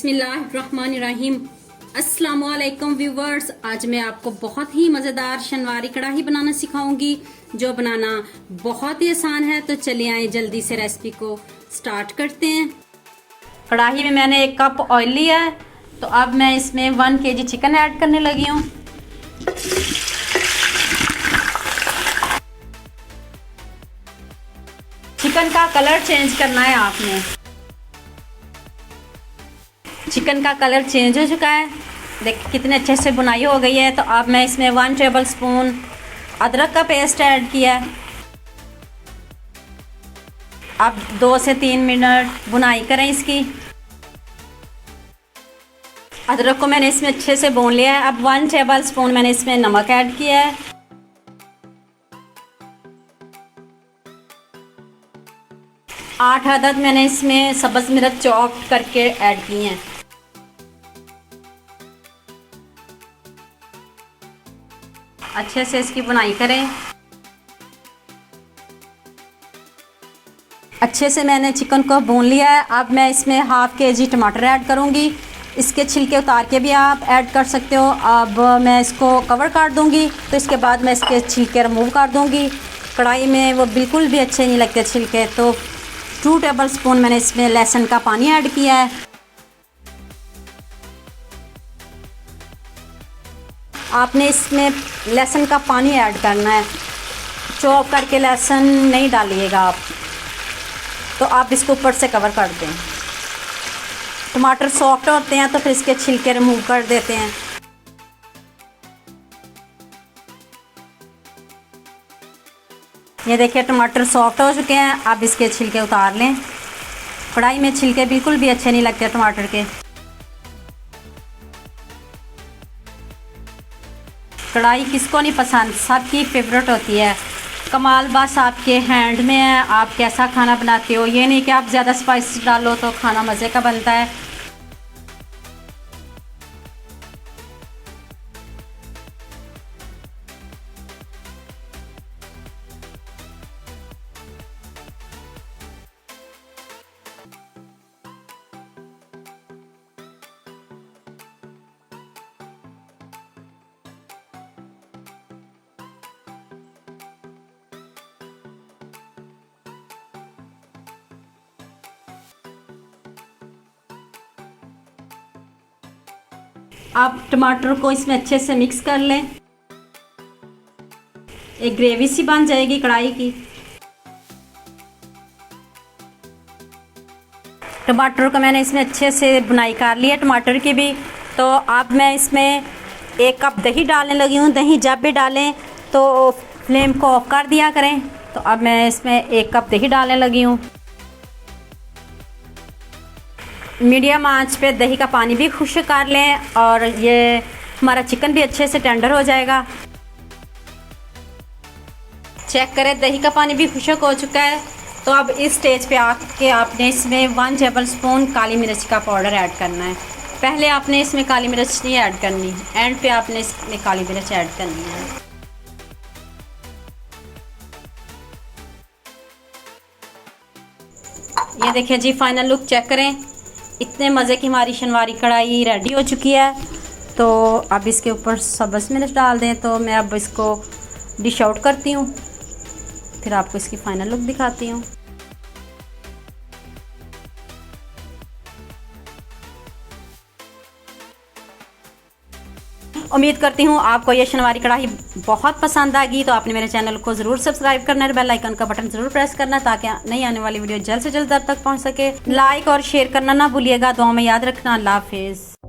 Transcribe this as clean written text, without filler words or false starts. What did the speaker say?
बिस्मिल्लाहिर्रहमानिर्रहीम। अस्सलामुअलैकुम व्यूवर्स, आज मैं आपको बहुत ही मज़ेदार शनवारी कढ़ाई बनाना सिखाऊंगी जो बनाना बहुत ही आसान है। तो चलिए आए जल्दी से रेसिपी को स्टार्ट करते हैं। कढ़ाई में मैंने 1 कप ऑयल लिया है, तो अब मैं इसमें 1 kg चिकन ऐड करने लगी हूँ। चिकन का कलर चेंज करना है आपने। चिकन का कलर चेंज हो चुका है, देखिए कितने अच्छे से बुनाई हो गई है। तो अब मैं इसमें 1 टेबल स्पून अदरक का पेस्ट ऐड किया है। अब 2 से 3 मिनट बुनाई करें इसकी। अदरक को मैंने इसमें अच्छे से भून लिया है। अब 1 टेबल स्पून मैंने इसमें नमक ऐड किया है। आठ अदद मैंने इसमें सब्ज़ मिर्च चॉप करके ऐड की हैं। अच्छे से इसकी बुनाई करें। अच्छे से मैंने चिकन को भून लिया है। अब मैं इसमें ½ kg टमाटर ऐड करूंगी। इसके छिलके उतार के भी आप ऐड कर सकते हो। अब मैं इसको कवर कर दूंगी, तो इसके बाद मैं इसके छिलके रिमूव कर दूंगी। कढ़ाई में वो बिल्कुल भी अच्छे नहीं लगते छिलके। तो 2 टेबल स्पून मैंने इसमें लहसुन का पानी ऐड किया है। आपने इसमें लहसुन का पानी ऐड करना है, चॉप करके लहसुन नहीं डालिएगा आप। तो आप इसको ऊपर से कवर कर दें। टमाटर सॉफ्ट होते हैं तो फिर इसके छिलके रिमूव कर देते हैं। ये देखिए टमाटर सॉफ्ट हो चुके हैं। अब इसके छिलके उतार लें। कढ़ाई में छिलके बिल्कुल भी अच्छे नहीं लगते टमाटर के। कढ़ाई किसको नहीं पसंद, सबकी फेवरेट होती है। कमाल बस आपके हैंड में है, आप कैसा खाना बनाते हो। ये नहीं कि आप ज़्यादा स्पाइस डालो तो खाना मज़े का बनता है। आप टमाटर को इसमें अच्छे से मिक्स कर लें। एक ग्रेवी सी बन जाएगी कढ़ाई की। टमाटर को मैंने इसमें अच्छे से बुनाई कर ली है टमाटर की भी। तो अब मैं इसमें 1 कप दही डालने लगी हूँ। दही जब भी डालें तो फ्लेम को ऑफ कर दिया करें। तो अब मैं इसमें 1 कप दही डालने लगी हूँ। मीडियम आंच पे दही का पानी भी खुश्क कर लें और ये हमारा चिकन भी अच्छे से टेंडर हो जाएगा। चेक करें दही का पानी भी खुश्क हो चुका है। तो अब इस स्टेज पे आके आपने इसमें 1 टेबल स्पून काली मिर्च का पाउडर ऐड करना है। पहले आपने इसमें काली मिर्च नहीं ऐड करनी, एंड पे आपने इसमें काली मिर्च ऐड करनी है। ये देखिए जी, फाइनल लुक चेक करें। इतने मज़े की हमारी शनवारी कढ़ाई रेडी हो चुकी है। तो अब इसके ऊपर सब्ज़ मिर्च डाल दें। तो मैं अब इसको डिश आउट करती हूँ, फिर आपको इसकी फाइनल लुक दिखाती हूँ। उम्मीद करती हूँ आपको ये शनवारी कढ़ाई बहुत पसंद आएगी। तो आपने मेरे चैनल को ज़रूर सब्सक्राइब करना है, बेल आइकन का बटन ज़रूर प्रेस करना ताकि नई आने वाली वीडियो जल्द से जल्द आप तक पहुँच सके। लाइक और शेयर करना ना भूलिएगा। दुआ में याद रखना। अल्लाह हाफिज़।